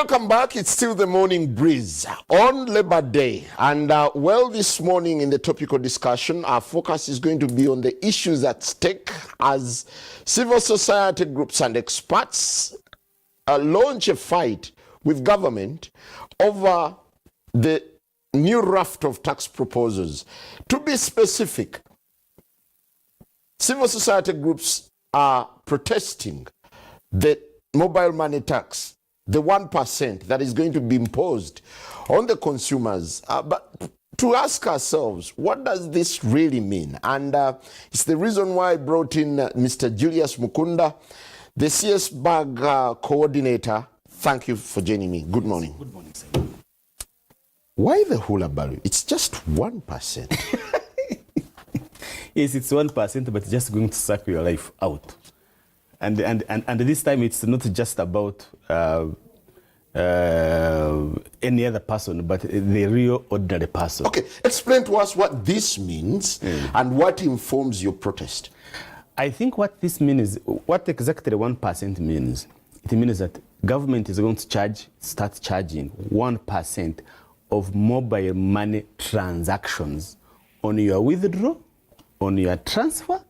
Welcome back. It's still the morning breeze on Labor Day. And well, this morning in the topical discussion, our focus is going to be on the issues at stake as civil society groups and experts launch a fight with government over the new raft of tax proposals. To be specific, civil society groups are protesting the mobile money tax, the 1% that is going to be imposed on the consumers. But to ask ourselves, what does this really mean? And it's the reason why I brought in Mr. Julius Mukunda, the CS Bag coordinator. Thank you for joining me. Good morning. Good morning, sir. Why the hula barrel? It's just 1%. Yes, it's 1%, but it's just going to suck your life out. And this time it's not just about any other person, but the real ordinary person. Okay, explain to us what this means and what informs your protest. I think what this means is, what exactly 1% means, it means that government is going to start charging 1% of mobile money transactions on your withdrawal, on your transfer,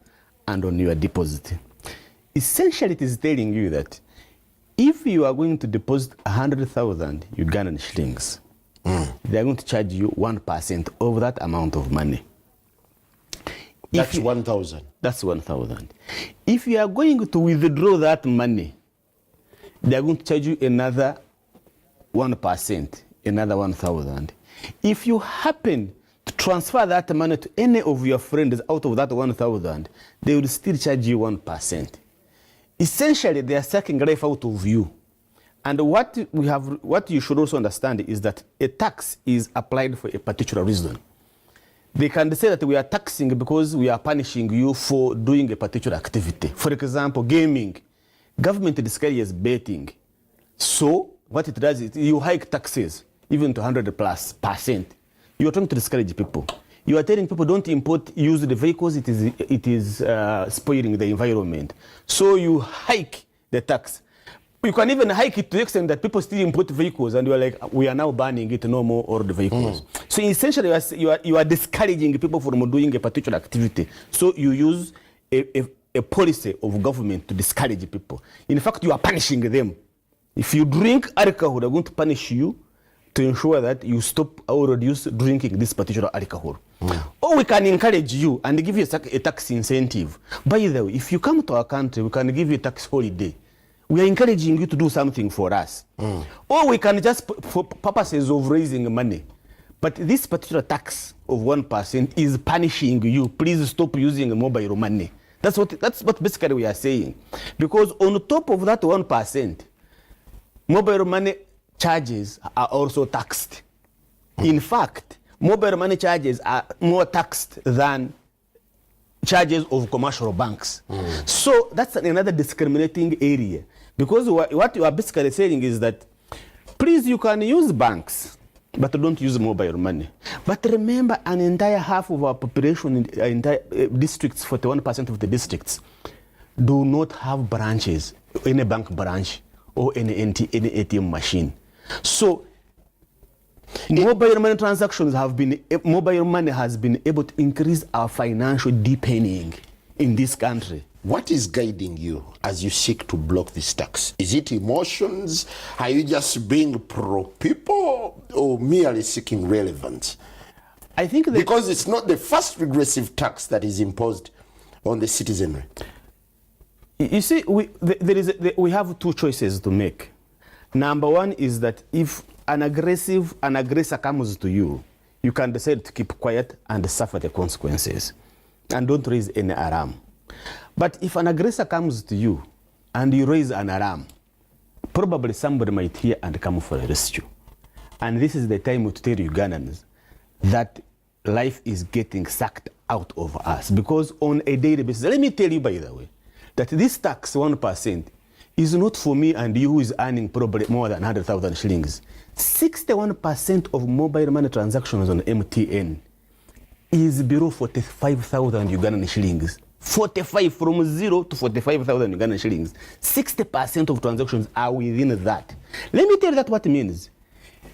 and on your deposit. Essentially, it is telling you that if you are going to deposit 100,000 Ugandan shillings, they are going to charge you 1% of that amount of money. That's 1,000. That's 1,000. If you are going to withdraw that money, they are going to charge you another 1%, another 1,000. If you happen to transfer that money to any of your friends out of that 1,000, they will still charge you 1%. Essentially, they are sucking life out of you. And what you should also understand is that a tax is applied for a particular reason. They can say that we are taxing because we are punishing you for doing a particular activity. For example, gaming. Government discourages betting. So what it does is you hike taxes, even to 100+%. You are trying to discourage people. You are telling people don't import used vehicles, it is spoiling the environment. So you hike the tax. You can even hike it to the extent that people still import vehicles and you are like, we are now banning it, no more old vehicles. So essentially you are discouraging people from doing a particular activity. So you use a policy of government to discourage people. In fact, you are punishing them. If you drink alcohol, they're going to punish you to ensure that you stop or reduce drinking this particular alcohol. Or we can encourage you and give you a tax incentive. By the way, if you come to our country, we can give you a tax holiday. We are encouraging you to do something for us. Or we can just, for purposes of raising money. But this particular tax of 1% is punishing you. Please stop using mobile money. That's what basically we are saying. Because on top of that 1%, mobile money charges are also taxed. In fact, mobile money charges are more taxed than charges of commercial banks. So that's another discriminating area. Because what you are basically saying is that, please, you can use banks, but don't use mobile money. But remember, an entire half of our population in entire districts, 41% of the districts, do not have branches, any bank branch or any ATM machine. So mobile money transactions mobile money has been able to increase our financial deepening in this country. What is guiding you as you seek to block this tax? Is it emotions? Are you just being pro-people or merely seeking relevance? I think that because it's not the first regressive tax that is imposed on the citizenry. You see, we have two choices to make. Number one is that if an aggressor comes to you, you can decide to keep quiet and suffer the consequences and don't raise any alarm. But if an aggressor comes to you and you raise an alarm, probably somebody might hear and come for a rescue. And this is the time to tell Ugandans that life is getting sucked out of us. Because on a daily basis, let me tell you, by the way, that this tax, 1%, is not for me and you who is earning probably more than 100,000 shillings. 61% of mobile money transactions on MTN is below 45,000 Ugandan shillings. 45 from 0 to 45,000 Ugandan shillings. 60% of transactions are within that. Let me tell you that what it means.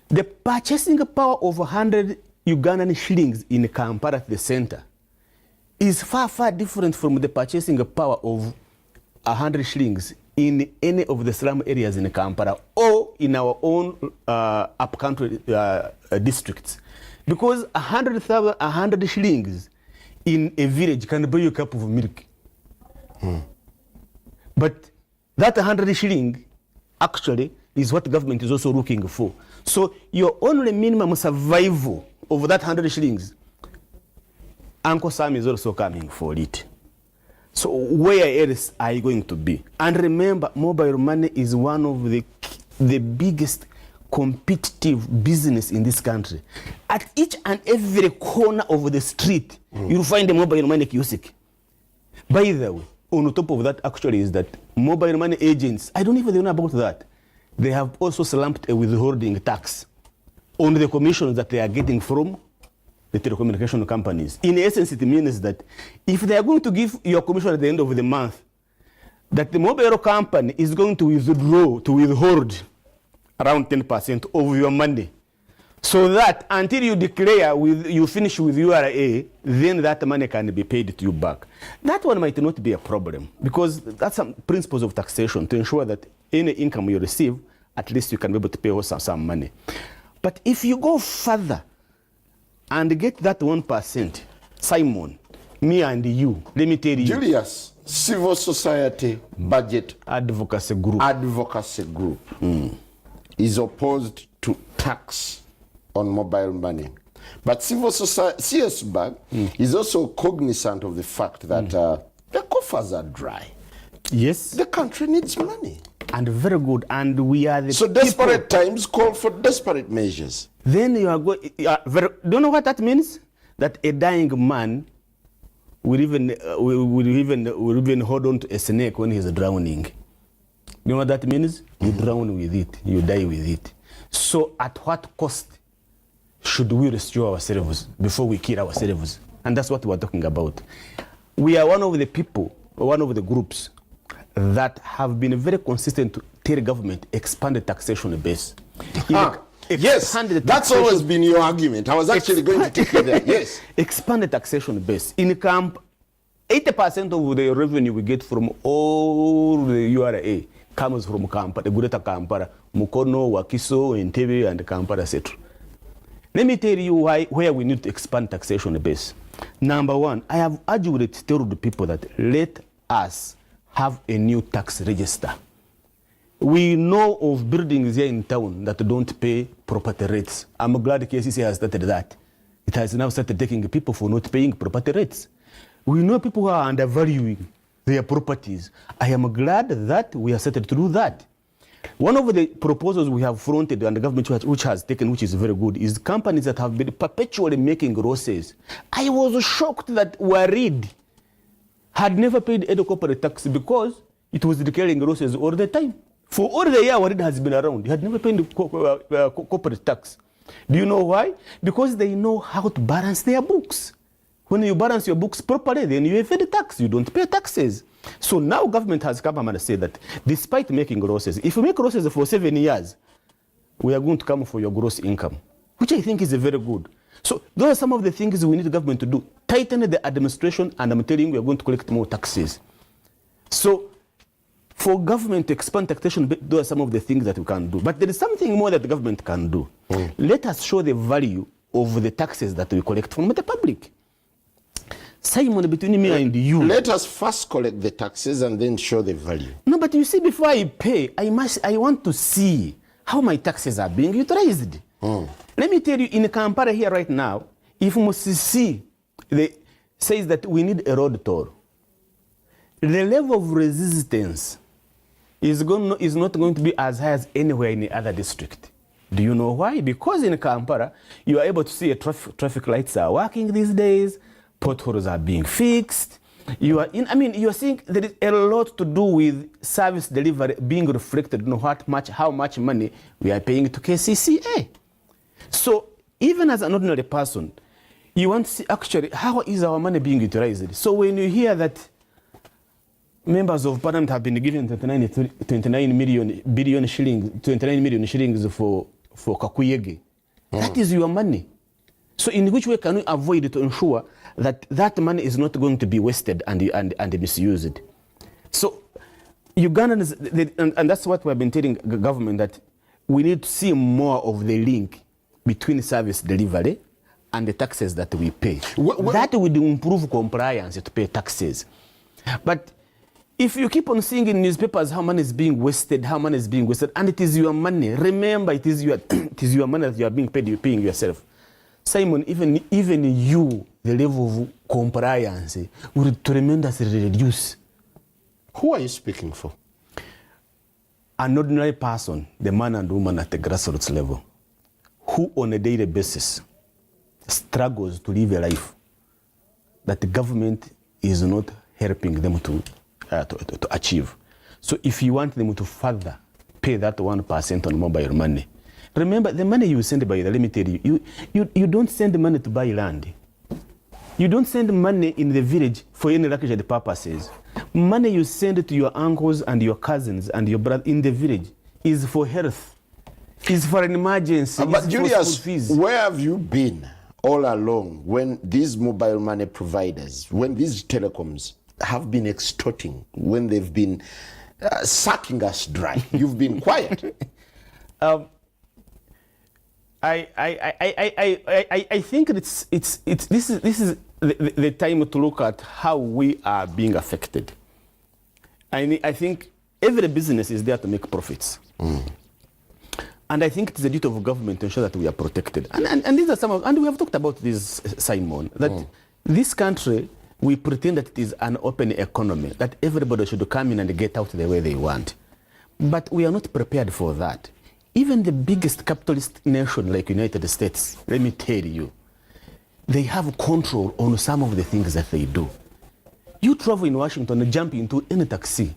The purchasing power of 100 Ugandan shillings in Kampala at the center is far, far different from the purchasing power of 100 shillings in any of the slum areas in Kampala or in our own upcountry districts. Because 100 shillings in a village can buy you a cup of milk. But that 100 shilling actually is what the government is also looking for. So your only minimum survival of that 100 shillings, Uncle Sam is also coming for it. So where else are you going to be? And remember, mobile money is one of the biggest competitive business in this country. At each and every corner of the street, you'll find a mobile money kiosk. By the way, on top of that actually is that mobile money agents, I don't even know about that. They have also slumped a withholding tax on the commissions that they are getting from the telecommunication companies. In essence, it means that if they are going to give your commission at the end of the month, that the mobile company is going to withhold around 10% of your money. So that until you declare, you finish with URA, then that money can be paid to you back. That one might not be a problem because that's some principles of taxation to ensure that any income you receive, at least you can be able to pay also some money. But if you go further and get that 1%, Simon, me and you, let me tell you. Julius, Civil Society Budget Advocacy Group is opposed to tax on mobile money. But civil society, CSBAG, is also cognizant of the fact that the coffers are dry. Yes. The country needs money. And very good. And we are the So desperate times call for desperate measures. Then you are going, do you know what that means? That a dying man will even hold on to a snake when he's drowning. You know what that means? You drown with it, you die with it. So at what cost should we restore ourselves before we kill ourselves? And that's what we're talking about. We are one of the people, one of the groups that have been very consistent to tell government expand the taxation base. Yes, that's always been your argument. I was actually going to take you there. Yes. Expand the taxation base. In camp, 80% of the revenue we get from all the URA comes from Kampala, the Greater Kampala, Mukono, Wakiso, Entebbe, and Kampala, etc. Let me tell you where we need to expand taxation base. Number one, I have argued to tell the people that let us have a new tax register. We know of buildings here in town that don't pay property rates. I'm glad KCC has started that. It has now started taking people for not paying property rates. We know people who are undervaluing their properties. I am glad that we have started to do that. One of the proposals we have fronted and the government which has taken, which is very good, is companies that have been perpetually making losses. I was shocked that Warid had never paid any corporate tax because it was declaring losses all the time. For all the year Warid has been around, he had never paid corporate tax. Do you know why? Because they know how to balance their books. When you balance your books properly, then you evade the tax. You don't pay taxes. So now government has come and said that despite making losses, if you make losses for 7 years, we are going to come for your gross income, which I think is very good. So those are some of the things we need the government to do. Tighten the administration, and I'm telling you, we are going to collect more taxes. So for government to expand taxation, those are some of the things that we can do. But there is something more that the government can do. Let us show the value of the taxes that we collect from the public. Simon, between me and you. Let us first collect the taxes and then show the value. No, but you see, before I pay, I want to see how my taxes are being utilized. Let me tell you, in Kampala here right now, if Musisi says that we need a road toll, the level of resistance is not going to be as high as anywhere in the other district. Do you know why? Because in Kampala, you are able to see traffic lights are working these days, potholes are being fixed. You are seeing there is a lot to do with service delivery being reflected on how much money we are paying to KCCA. So even as an ordinary person, you want to see actually how is our money being utilized. So when you hear that members of parliament have been given 29 million shillings for Kakuyege. That is your money. So in which way can we avoid it to ensure that that money is not going to be wasted and misused? So Ugandans, and that's what we've been telling the government, that we need to see more of the link between service delivery and the taxes that we pay. That would improve compliance to pay taxes. But if you keep on seeing in newspapers how money is being wasted, and it is your money, remember it is your money that you are being paid, you're paying yourself. Simon, even you, the level of compliance will tremendously reduce. Who are you speaking for? An ordinary person, the man and woman at the grassroots level, who on a daily basis struggles to live a life that the government is not helping them to achieve. So if you want them to further pay that 1% on mobile money, remember the money you send by the limited, you don't send money to buy land. You don't send money in the village for any luxury purposes. Money you send to your uncles and your cousins and your brother in the village is for health, is for an emergency. But Julius, where have you been all along when these mobile money providers, when these telecoms have been extorting, when they've been sucking us dry? You've been quiet. I think this is the time to look at how we are being affected. I think every business is there to make profits. And I think it's the duty of government to ensure that we are protected. And these are some of, and we have talked about this, Simon, that this country, we pretend that it is an open economy, that everybody should come in and get out the way they want. But we are not prepared for that. Even the biggest capitalist nation like United States, let me tell you, they have control on some of the things that they do. You travel in Washington and jump into any taxi,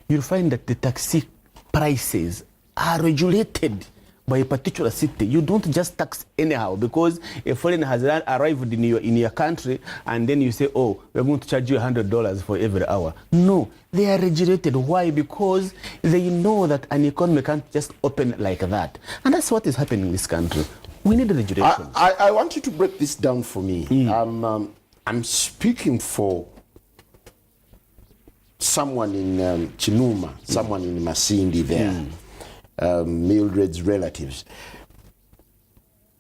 you'll find that the taxi prices are regulated by a particular city. You don't just tax anyhow because a foreigner has arrived in your country and then you say, oh, we're going to charge you $100 for every hour. No, they are regulated. Why? Because they know that an economy can't just open like that. And that's what is happening in this country. We need regulation. I want you to break this down for me. I'm speaking for someone in Chinuma, someone in Masindi there. Mildred's relatives.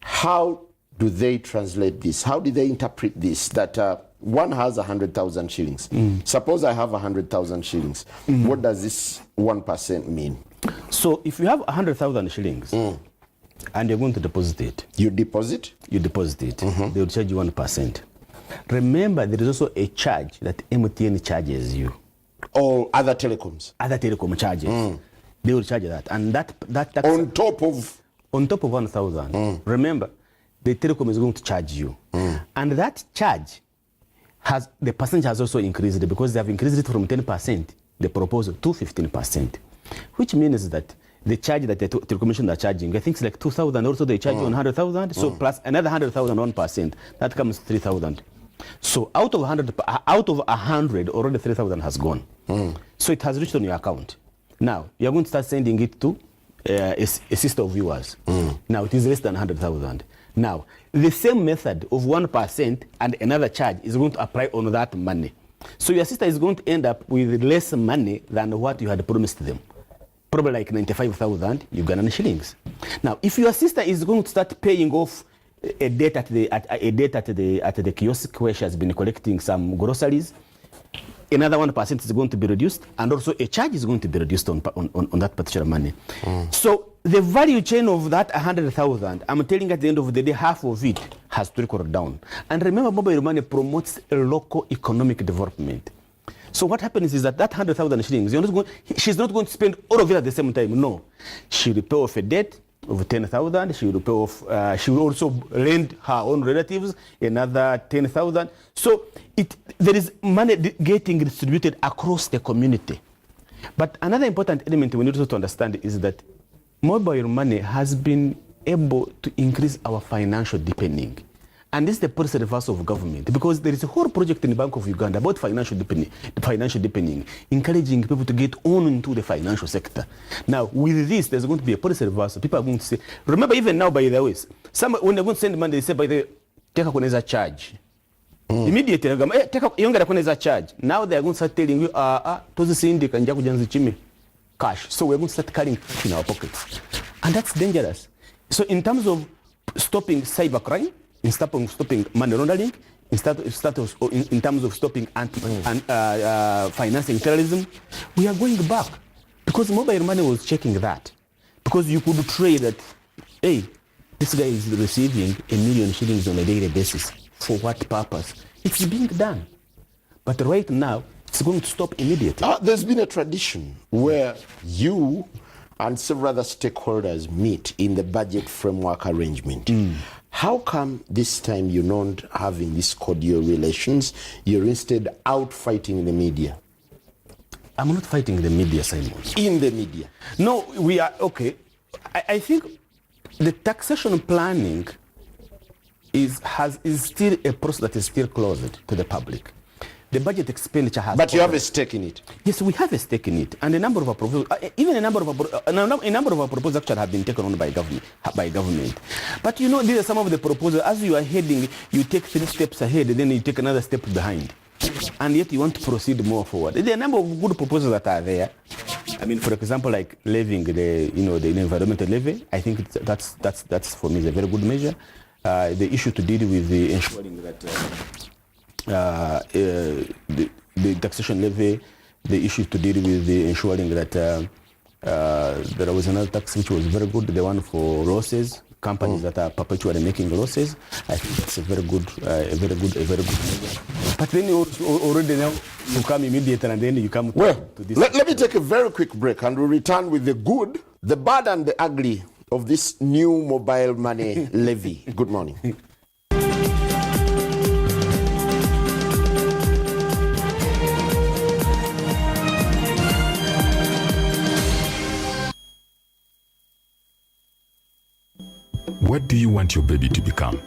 How do they translate this? How do they interpret this? That one has 100,000 shillings. Suppose I have 100,000 shillings. What does this 1% mean? So if you have 100,000 shillings and you're going to deposit it. You deposit? You deposit it. They will charge you 1%. Remember, there is also a charge that MTN charges you. Or other telecoms? Other telecom charges. They will charge that, and that tax on top of 1,000. Remember, the telecom is going to charge you, and that charge has the percentage has also increased because they have increased it from 10%, the proposal, to 15%, which means that the charge that the telecommunications are charging, I think it's like 2,000. Also, they charge you on 100,000, so plus another 100,000, 1%, that comes 3,000. So out of 100, already 3,000 has gone. So it has reached on your account. Now, you're going to start sending it to a sister of yours. Now, it is less than 100,000. Now, the same method of 1% and another charge is going to apply on that money. So your sister is going to end up with less money than what you had promised them. Probably like 95,000 Ugandan shillings. Now, if your sister is going to start paying off a debt at the kiosk where she has been collecting some groceries, another 1% is going to be reduced, and also a charge is going to be reduced on that particular money. So the value chain of that 100,000, I'm telling you at the end of the day, half of it has trickled down. And remember, mobile money promotes a local economic development. So what happens is that 100,000 shillings, she's not going to spend all of it at the same time. No, she will pay off a debt of 10,000. She will pay off. She will also lend her own relatives another 10,000. So there is money getting distributed across the community. But another important element we need to understand is that mobile money has been able to increase our financial deepening. And this is the policy reverse of government, because there is a whole project in the Bank of Uganda about financial deepening, encouraging people to get on into the financial sector. Now, with this, there's going to be a policy reversal. People are going to say, remember, even now, by the way, when they're going to send money, they say, by the way, take a charge. Immediately, take a charge. Now they are going to start telling you, cash. So we're going to start carrying cash in our pockets. And that's dangerous. So in terms of stopping cybercrime, in stopping money laundering, in terms of stopping financing terrorism, we are going back. Because mobile money was checking that. Because you could trade that, hey, this guy is receiving 1 million shillings on a daily basis. For what purpose? It's being done. But right now, it's going to stop immediately. There's been a tradition where you and several other stakeholders meet in the budget framework arrangement. How come this time you're not having these cordial relations? You're instead out fighting the media? I'm not fighting the media, Simon. In the media? No, we are, okay. I think the taxation planning is still a process that is still closed to the public. The budget expenditure has... But you have a stake in it? Yes, we have a stake in it. And a number of our proposals, even a number of our proposals actually have been taken on by government. But you know, these are some of the proposals. As you are heading, you take 3 steps ahead, and then you take another step behind. And yet you want to proceed more forward. There are a number of good proposals that are there. I mean, for example, like levying the environmental levy. I think that's for me is a very good measure. The issue to deal with the ensuring that the taxation levy, the issue to deal with the ensuring that there was another tax which was very good, the one for losses, companies that are perpetually making losses. I think it's a very good measure. But then you already now you come immediately and then you come to this. Let me take a very quick break and we'll return with the good, the bad and the ugly of this new mobile money levy. Good morning. What do you want your baby to become?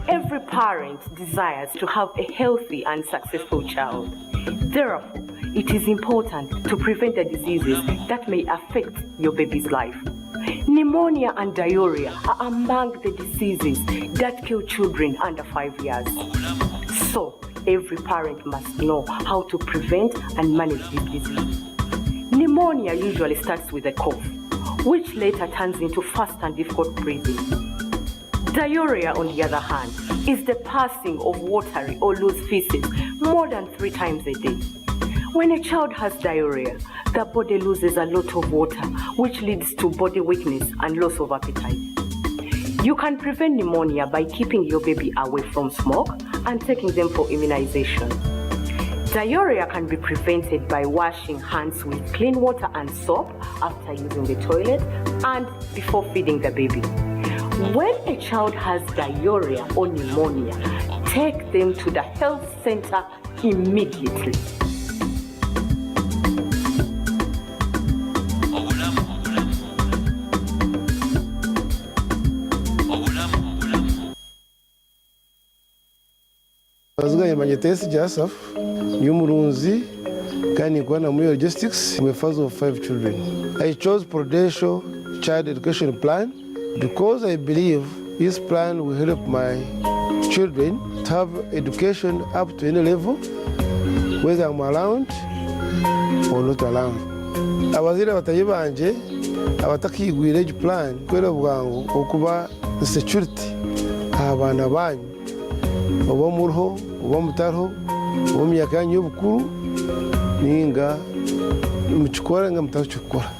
Every parent desires to have a healthy and successful child. Therefore, it is important to prevent the diseases that may affect your baby's life. Pneumonia and diarrhea are among the diseases that kill children under 5 years. So, every parent must know how to prevent and manage this disease. Pneumonia usually starts with a cough, which later turns into fast and difficult breathing. Diarrhea, on the other hand, is the passing of watery or loose feces more than 3 times a day. When a child has diarrhea, the body loses a lot of water, which leads to body weakness and loss of appetite. You can prevent pneumonia by keeping your baby away from smoke and taking them for immunization. Diarrhea can be prevented by washing hands with clean water and soap after using the toilet and before feeding the baby. When a child has diarrhea or pneumonia, take them to the health center immediately. Azgaye Majetesi Jasaf, Yumurunzi, Kani Kwana Muyo Logistics, I'm a father of 5 children. I chose Prudential Child Education Plan because I believe this plan will help my children to have education up to any level, whether I'm around or not around. Abazira bataye banje abatakigwira age plan kwera bwangu okuba security abana banyu obo murho obo mutaro obo myaka yanyu y'obukuru ninga muchikora nga mutachikora.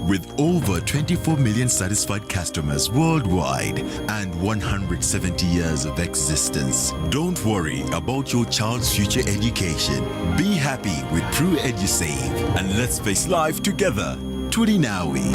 With over 24 million satisfied customers worldwide and 170 years of existence, don't worry about your child's future education. Be happy with True EduSave and let's face life together. Tulinawi.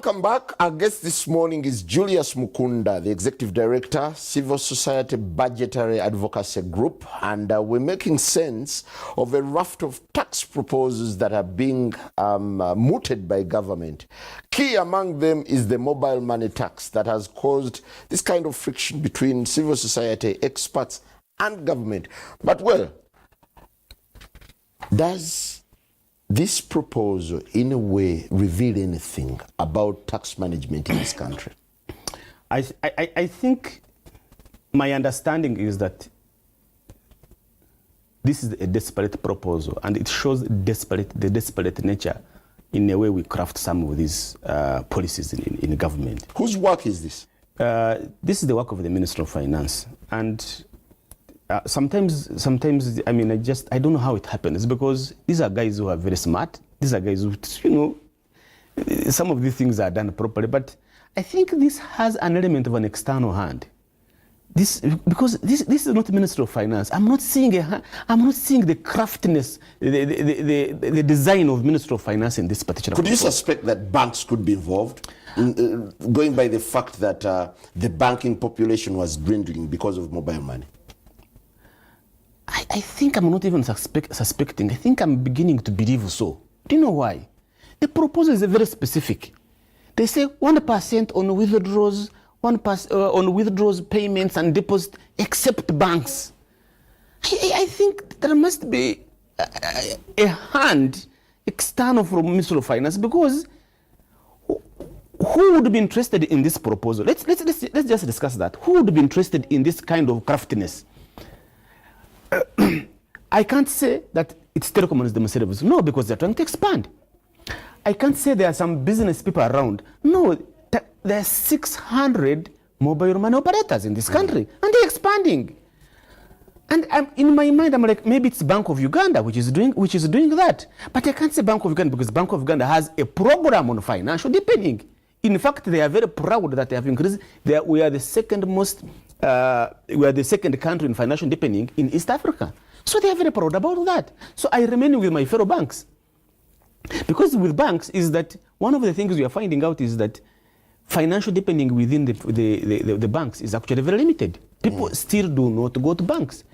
Welcome back. Our guest this morning is Julius Mukunda, the Executive Director, Civil Society Budgetary Advocacy Group, and we're making sense of a raft of tax proposals that are being mooted by government. Key among them is the mobile money tax that has caused this kind of friction between civil society experts and government. But well, does this proposal in a way reveal anything about tax management in this country? I think my understanding is that this is a desperate proposal, and it shows the desperate nature in the way we craft some of these policies in government. Whose work is this? This is the work of the Minister of Finance, and sometimes, I mean, I don't know how it happens, because these are guys who are very smart. These are guys who, some of these things are done properly, but I think this has an element of an external hand. Because this is not the Minister of Finance. I'm not seeing the craftiness, the design of Minister of Finance in this particular. Could you suspect that banks could be involved, going by the fact that the banking population was dwindling because of mobile money? I think I'm not even suspecting. I think I'm beginning to believe so. Do you know why? The proposal is very specific. They say 1% on withdrawals, 1% on withdrawals, payments and deposits, except banks. I think there must be a hand external from Minister of Finance, because who would be interested in this proposal? Let's just discuss that. Who would be interested in this kind of craftiness? I can't say that it's telecoms themselves. No, because they're trying to expand. I can't say there are some business people around. No, there are 600 mobile money operators in this country, and they're expanding. And in my mind, I'm like, maybe it's Bank of Uganda which is doing that. But I can't say Bank of Uganda, because Bank of Uganda has a program on financial deepening. In fact, they are very proud that they have increased. We are the second country in financial deepening in East Africa. So they are very proud about that. So I remain with my fellow banks. Because with banks is that one of the things we are finding out is that financial deepening within the banks is actually very limited. People still do not go to banks.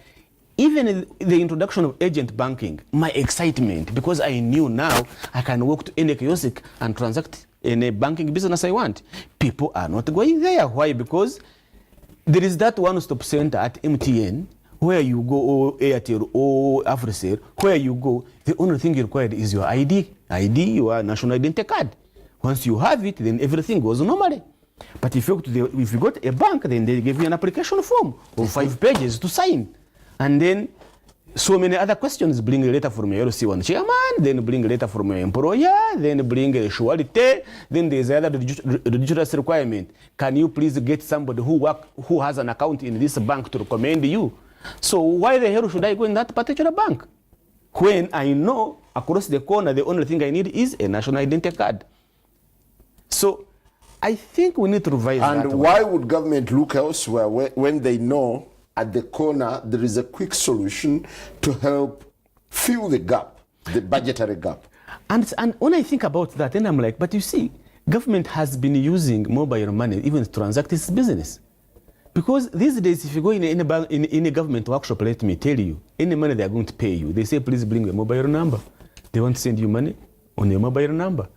Even the introduction of agent banking, my excitement, because I knew now I can walk to any kiosk and transact in a banking business I want. People are not going there. Why? Because there is that one-stop center at MTN where you go, or Airtel or Africell, where you go, the only thing required is your ID, your national identity card. Once you have it, then everything goes normally. But if you go to a bank, then they give you an application form of 5 pages to sign. And then so many other questions. Bring a letter from your LC1 chairman, then bring a letter from your employer, then bring a surety, then there's another religious requirement. Can you please get somebody who has an account in this bank to recommend you? So why the hell should I go in that particular bank when I know across the corner the only thing I need is a national identity card? So I think we need to revise that. And why would government look elsewhere when they know at the corner there is a quick solution to help fill the gap, the budgetary gap? And when I think about that, then I'm like, but you see, government has been using mobile money even to transact its business. Because these days, if you go in a government workshop, let me tell you, any money they are going to pay you, they say, please bring a mobile number. They want to send you money on your mobile number.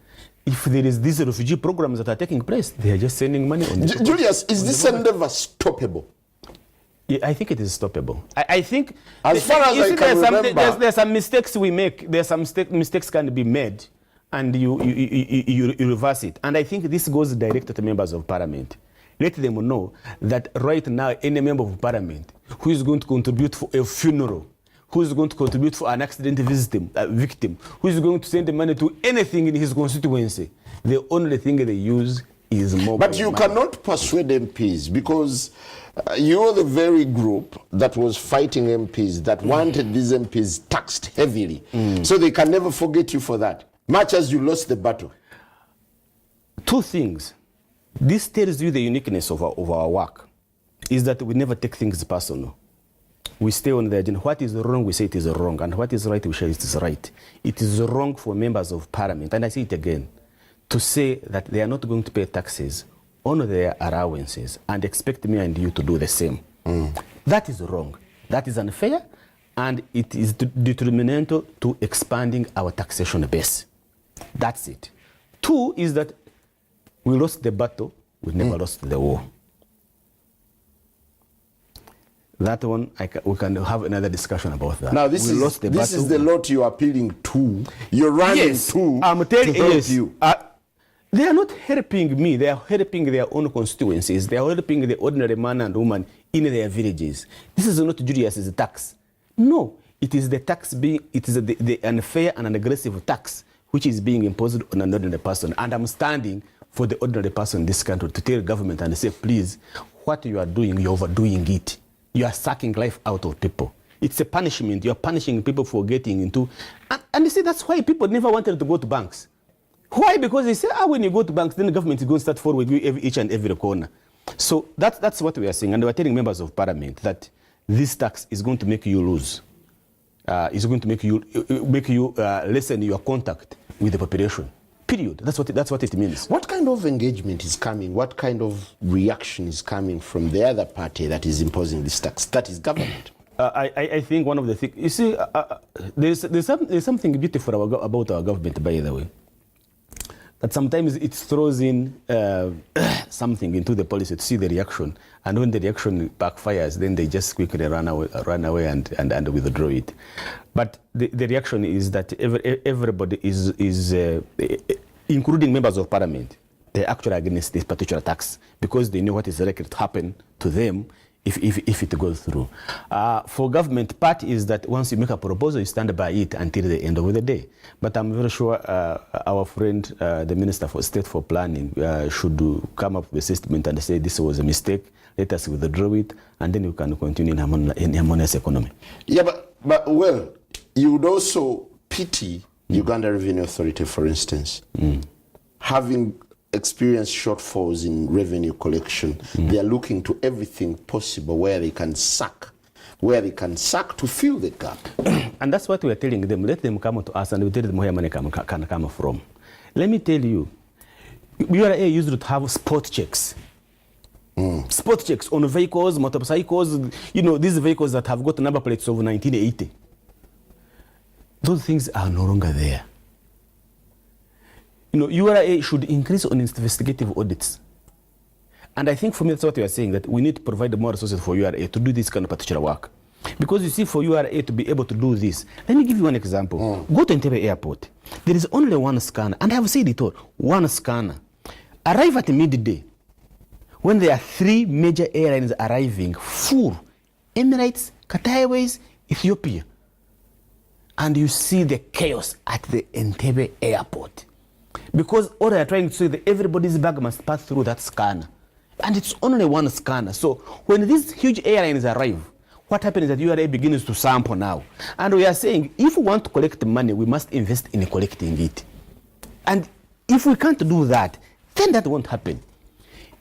If there is these refugee programs that are taking place, they are just sending money on the Julius, is this endeavor stoppable? Yeah, I think it is stoppable. I think, as far as I can remember, there's some mistakes we make. There's some mistakes can be made, and you reverse it. And I think this goes direct to the members of parliament. Let them know that right now, any member of parliament who is going to contribute for a funeral, who is going to contribute for an accident victim, who is going to send the money to anything in his constituency, the only thing they use is mobile money. But you cannot persuade MPs, because you're the very group that was fighting MPs, that wanted these MPs taxed heavily. So they can never forget you for that, much as you lost the battle. Two things. This tells you the uniqueness of our work, is that we never take things personal. We stay on the agenda. What is wrong, we say it is wrong. And what is right, we say it is right. It is wrong for members of parliament, and I say it again, to say that they are not going to pay taxes on their allowances and expect me and you to do the same. That is wrong. That is unfair, and it is detrimental to expanding our taxation base. That's it. 2 is that we lost the battle, we never lost the war. That one, we can have another discussion about that. Now, this is the lot you're appealing to. You're running to help you. They are not helping me. They are helping their own constituencies. They are helping the ordinary man and woman in their villages. This is not Julius's tax. No, it is the tax it is the unfair and aggressive tax which is being imposed on an ordinary person. And I'm standing for the ordinary person in this country to tell government and say, please, what you are doing, you're overdoing it. You are sucking life out of people. It's a punishment. You are punishing people for getting into... And you see, that's why people never wanted to go to banks. Why? Because they say, when you go to banks, then the government is going to start forward with you each and every corner. So that's what we are saying. And we are telling members of parliament that this tax is going to make you lose. It's going to make you lessen your contact with the population. Period. That's what it means. What kind of engagement is coming? What kind of reaction is coming from the other party that is imposing this tax? That is government. I think one of the things, you see, there's something beautiful about our government, by the way. That sometimes it throws in something into the policy to see the reaction, and when the reaction backfires, then they just quickly run away and withdraw it. But the reaction is that everybody is including members of parliament, they're actually against this particular tax because they know what is likely to happen to them if it goes through. For government, part is that once you make a proposal, you stand by it until the end of the day. But I'm very sure our friend, the Minister for State for Planning, should come up with a statement and say this was a mistake, let us withdraw it, and then we can continue in harmonious economy. Yeah, but well, you would also pity Uganda Revenue Authority, for instance, having experienced shortfalls in revenue collection. They are looking to everything possible where they can suck to fill the gap. And that's what we are telling them. Let them come to us and we tell them where money can come from. Let me tell you, URA used to have spot checks. Spot checks on vehicles, motorcycles, these vehicles that have got number plates of 1980. Those things are no longer there. URA should increase on investigative audits. And I think for me, that's what we are saying, that we need to provide more resources for URA to do this kind of particular work. Because you see, for URA to be able to do this, let me give you one example. Go to Entebbe Airport. There is only one scanner, and I have said it all, one scanner. Arrive at midday, when there are 3 major airlines arriving, full, Emirates, Qatar Airways, Ethiopia. And you see the chaos at the Entebbe Airport. Because all they are trying to say that everybody's bag must pass through that scanner. And it's only one scanner. So when these huge airlines arrive, what happens is that URA begins to sample now. And we are saying, if we want to collect money, we must invest in collecting it. And if we can't do that, then that won't happen.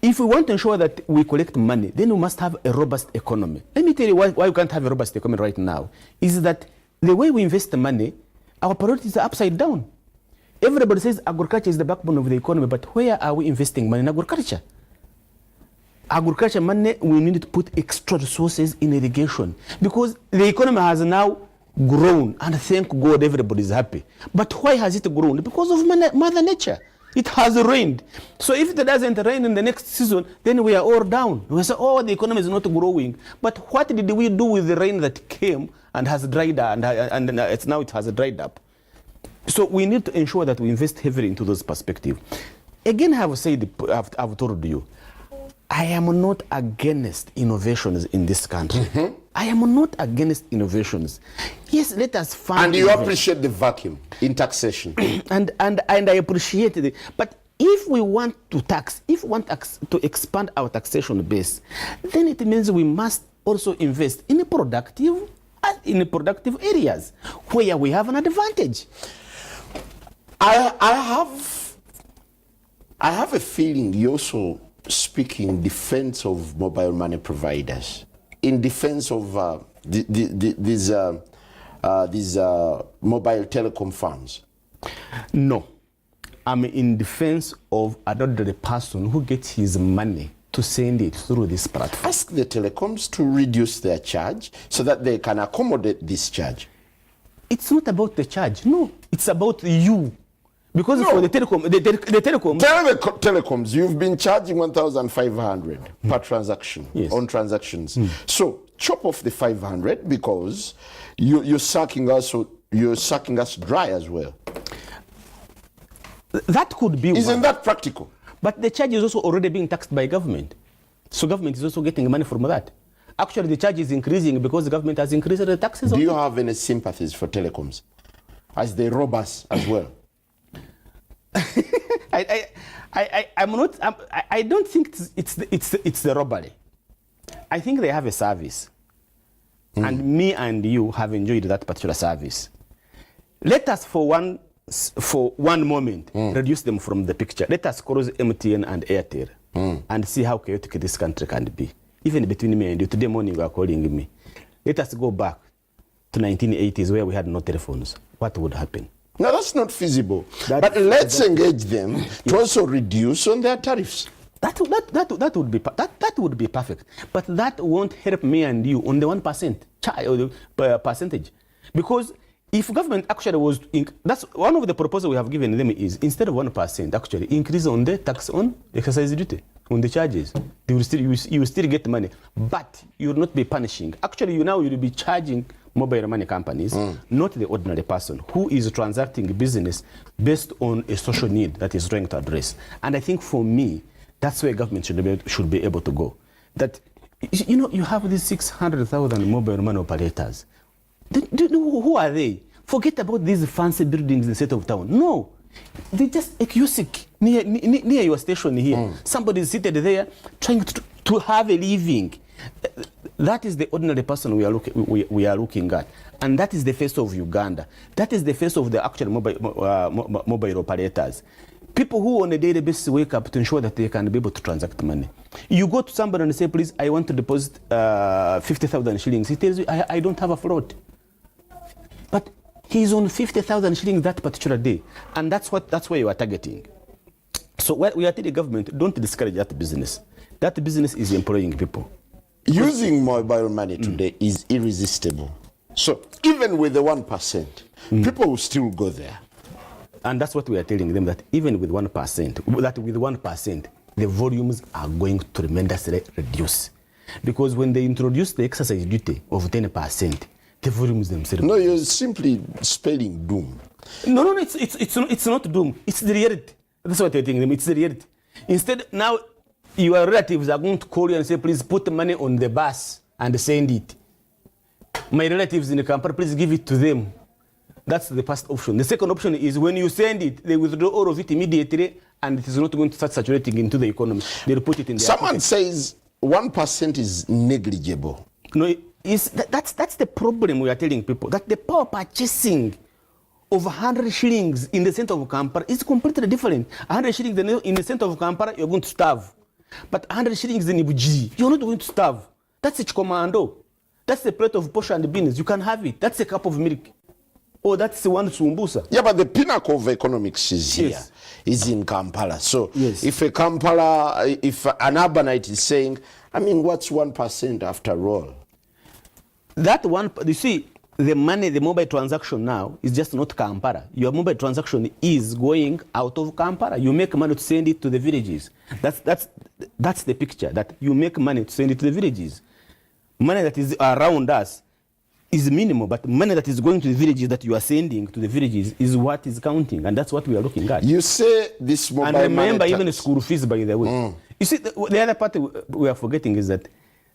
If we want to ensure that we collect money, then we must have a robust economy. Let me tell you why we can't have a robust economy right now. Is that the way we invest the money, our priorities are upside down. Everybody says agriculture is the backbone of the economy, but where are we investing money in agriculture? Agriculture money, we need to put extra resources in irrigation because the economy has now grown, and thank God everybody is happy. But why has it grown? Because of Mother Nature. It has rained. So if it doesn't rain in the next season, then we are all down. We say, the economy is not growing. But what did we do with the rain that came and has dried up, and now it has dried up? So we need to ensure that we invest heavily into those perspectives. Again, I've told you, I am not against innovations in this country. I am not against innovations. Yes, let us find. And you appreciate the vacuum in taxation. and I appreciate it. But if we want to tax, if we want to expand our taxation base, then it means we must also invest in productive areas where we have an advantage. I have a feeling you also speak in defense of mobile money providers, in defense of these mobile telecom firms. No, I'm in defense of an ordinary person who gets his money to send it through this platform. Ask the telecoms to reduce their charge so that they can accommodate this charge. It's not about the charge. No, it's about you. Because No. for the telecom, the telecom. Tell the telecoms you've been charging 1,500 per transaction on transactions. So chop off the 500 because you're sucking us dry as well. That could be Isn't one. that practical? But the charge is also already being taxed by government. So government is also getting money from that. Actually, the charge is increasing because the government has increased the taxes. Do you have any sympathies for telecoms as they rob us as well? I don't think it's the robbery. I think they have a service. And me and you have enjoyed that particular service. Let us for one moment reduce them from the picture. Let us cross MTN and Airtel and see how chaotic this country can be. Even between me and you, today morning you are calling me. Let us go back to 1980s where we had no telephones. What would happen? No, that's not feasible. But let's engage them to also reduce on their tariffs. That would be perfect. But that won't help me and you on the 1% percentage. Because if government actually was, that's one of the proposals we have given them is instead of 1%, actually increase on the tax on exercise duty, on the charges. They will still, you will still get money, but you will not be punishing. Actually, you will be charging mobile money companies, not the ordinary person who is transacting business based on a social need that is trying to address. And I think for me, that's where government should be able to go. That, you have these 600,000 mobile money operators. Who are they? Forget about these fancy buildings in the center of town. No, they just acoustic near your station here. Somebody is seated there trying to have a living. That is the ordinary person we are looking at, and that is the face of Uganda. That is the face of the actual mobile operators. People who on a daily basis wake up to ensure that they can be able to transact money. You go to somebody and say, please, I want to deposit 50,000 shillings. He tells you, I don't have a float. But he's on 50,000 shillings that particular day. And that's where you are targeting. So we are telling the government, don't discourage that business. That business is employing people. Using mobile money today is irresistible. So even with the 1%, people will still go there. And that's what we are telling them, that even with 1%, the volumes are going to tremendously reduce. Because when they introduce the exercise duty of 10%, the volumes themselves. No, you're simply spelling doom. No, it's not doom. It's the reality. That's what you're telling them. It's the reality. Instead, now your relatives are going to call you and say, please put money on the bus and send it. My relatives in the Kampala, please give it to them. That's the first option. The second option is when you send it, they withdraw all of it immediately, and it is not going to start saturating into the economy. They'll put it in their Someone pocket. says 1% is negligible. No, that's the problem we are telling people, that the power purchasing of 100 shillings in the center of Kampala is completely different. 100 shillings in the center of Kampala, you're going to starve. But 100 shillings in Ibuji, you're not going to starve. That's a commando. That's a plate of posho and beans. You can have it. That's a cup of milk. Oh, that's the one sumbusa. Yeah, but the pinnacle of economics is here, is in Kampala. So if an urbanite is saying, what's 1% after all? That one, you see, the money, the mobile transaction now is just not Kampala. Your mobile transaction is going out of Kampala. You make money to send it to the villages. That's the picture, that you make money to send it to the villages. Money that is around us is minimal, but money that is going to the villages that you are sending to the villages is what is counting, and that's what we are looking at. You say this mobile money. And remember, tax. even school fees, by the way. You see, the other part we are forgetting is that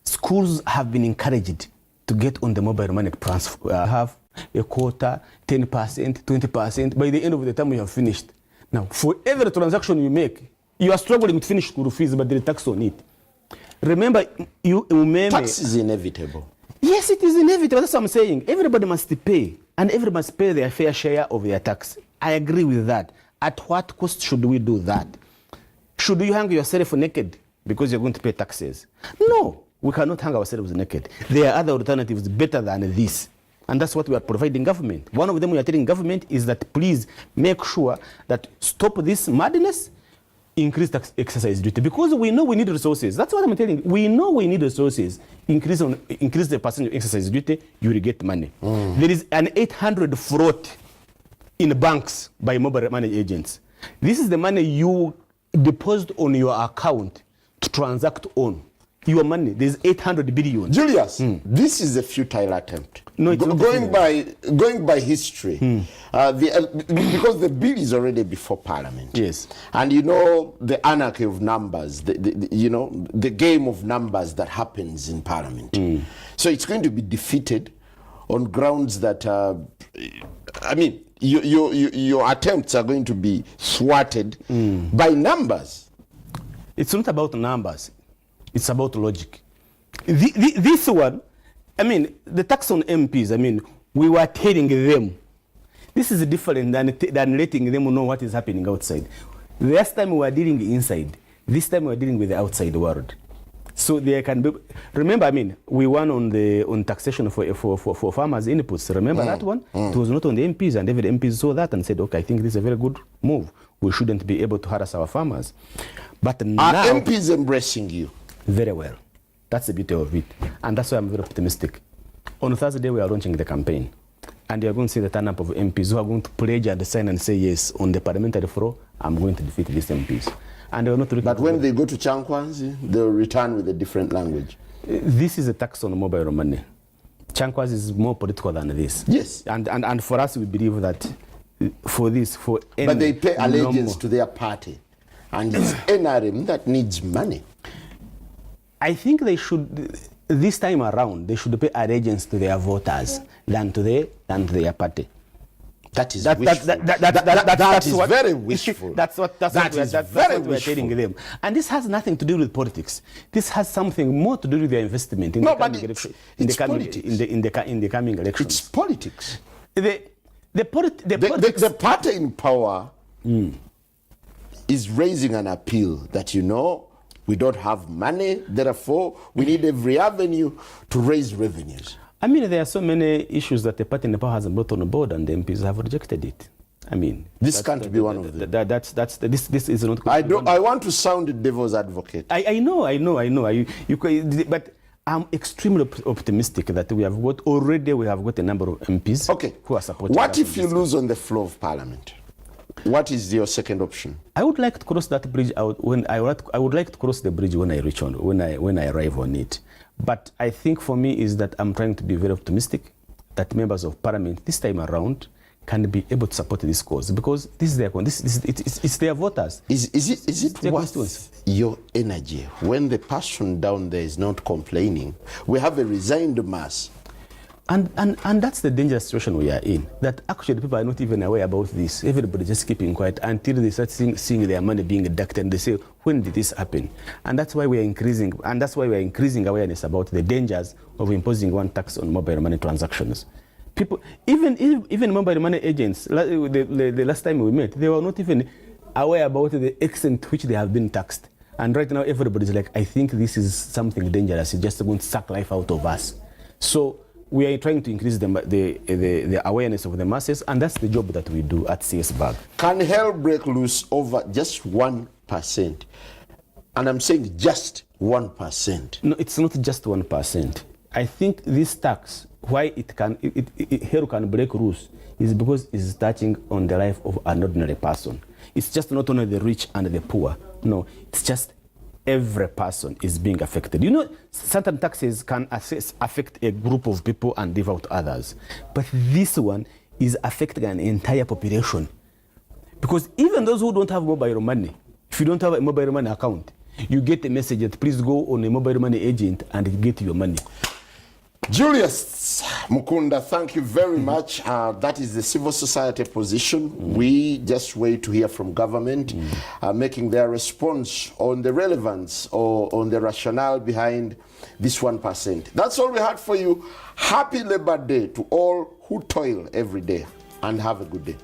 schools have been encouraged to get on the mobile money transfer. Have a quota, 10%, 20%. By the end of the time, you have finished. Now, for every transaction you make, you are struggling to finish school fees, but there is tax on it. Remember, tax is inevitable. Yes, it is inevitable. That's what I'm saying. Everybody must pay, and everybody must pay their fair share of their tax. I agree with that. At what cost should we do that? Should you hang yourself naked because you're going to pay taxes? No, we cannot hang ourselves naked. There are other alternatives better than this. And that's what we are providing government. One of them we are telling government is that please make sure that stop this madness, increase tax exercise duty, because we know we need resources. That's what I'm telling you. We know we need resources. Increase the percentage of exercise duty, you will get money. There is an 800 fraud in banks by mobile money agents. This is the money you deposit on your account to transact on. Your money, there's 800 billion. Julius, this is a futile attempt. No, it's not going by history, because the bill is already before Parliament. Yes. And you know the anarchy of numbers, the game of numbers that happens in Parliament. So it's going to be defeated on grounds that, your attempts are going to be thwarted by numbers. It's not about numbers. It's about logic. This one, the tax on MPs, we were telling them. This is different than letting them know what is happening outside. Last time we were dealing inside. This time we are dealing with the outside world. So there can be, remember, we won on taxation for farmers' inputs. Remember that one? It was not on the MPs, and every MPs saw that and said, okay, I think this is a very good move. We shouldn't be able to harass our farmers. But now, are MPs embracing you? Very well. That's the beauty of it. And that's why I'm very optimistic. On Thursday, we are launching the campaign. And you're going to see the turn-up of MPs who are going to pledge and sign and say, yes, on the parliamentary floor, I'm going to defeat these MPs. And they're not looking. But when they go to Chankwanzi, they'll return with a different language. This is a tax on mobile money. Chankwanzi is more political than this. Yes. And for us, we believe that for any... But they pay allegiance to their party. And it's NRM that needs money. I think they should, this time around, they should pay allegiance to their voters than to their party. That is wishful. That is very wishful. That's what we're telling them. And this has nothing to do with politics. This has something more to do with their investment in the coming election. It's politics. The party in power is raising an appeal that, we don't have money, therefore we need every avenue to raise revenues. There are so many issues that the party in the power has brought on board, and the MPs have rejected it. This can't be one of them. This is not. I want to sound the devil's advocate. I know. But I'm extremely optimistic that we have got a number of MPs who are supporting. What if you lose on the floor of Parliament? What is your second option? I would like to cross that bridge out I would like to cross the bridge when I arrive on it. But I think for me is that I'm trying to be very optimistic that members of Parliament this time around can be able to support this cause, because this is it's their voters. Is it worth your energy when the person down there is not complaining? We have a resigned mass. And that's the dangerous situation we are in, that actually people are not even aware about this. Everybody just keeping quiet until they start seeing their money being deducted, and they say, when did this happen? And that's why we are increasing awareness about the dangers of imposing one tax on mobile money transactions. People, even mobile money agents, the last time we met, they were not even aware about the extent to which they have been taxed. And right now everybody's like, I think this is something dangerous. It's just going to suck life out of us. So we are trying to increase the awareness of the masses, and that's the job that we do at CSBAG. Can hell break loose over just 1%? And I'm saying just 1%. No, it's not just 1%. I think this tax, why hell can break loose, is because it's touching on the life of an ordinary person. It's just not only the rich and the poor. No, it's just every person is being affected. Certain taxes can affect a group of people and leave out others. But this one is affecting an entire population. Because even those who don't have mobile money, if you don't have a mobile money account, you get a message that please go on a mobile money agent and get your money. Julius Mukunda, thank you very much. That is the civil society position. We just wait to hear from government making their response on the relevance or on the rationale behind this 1%. That's all we had for you. Happy Labor Day to all who toil every day, and have a good day.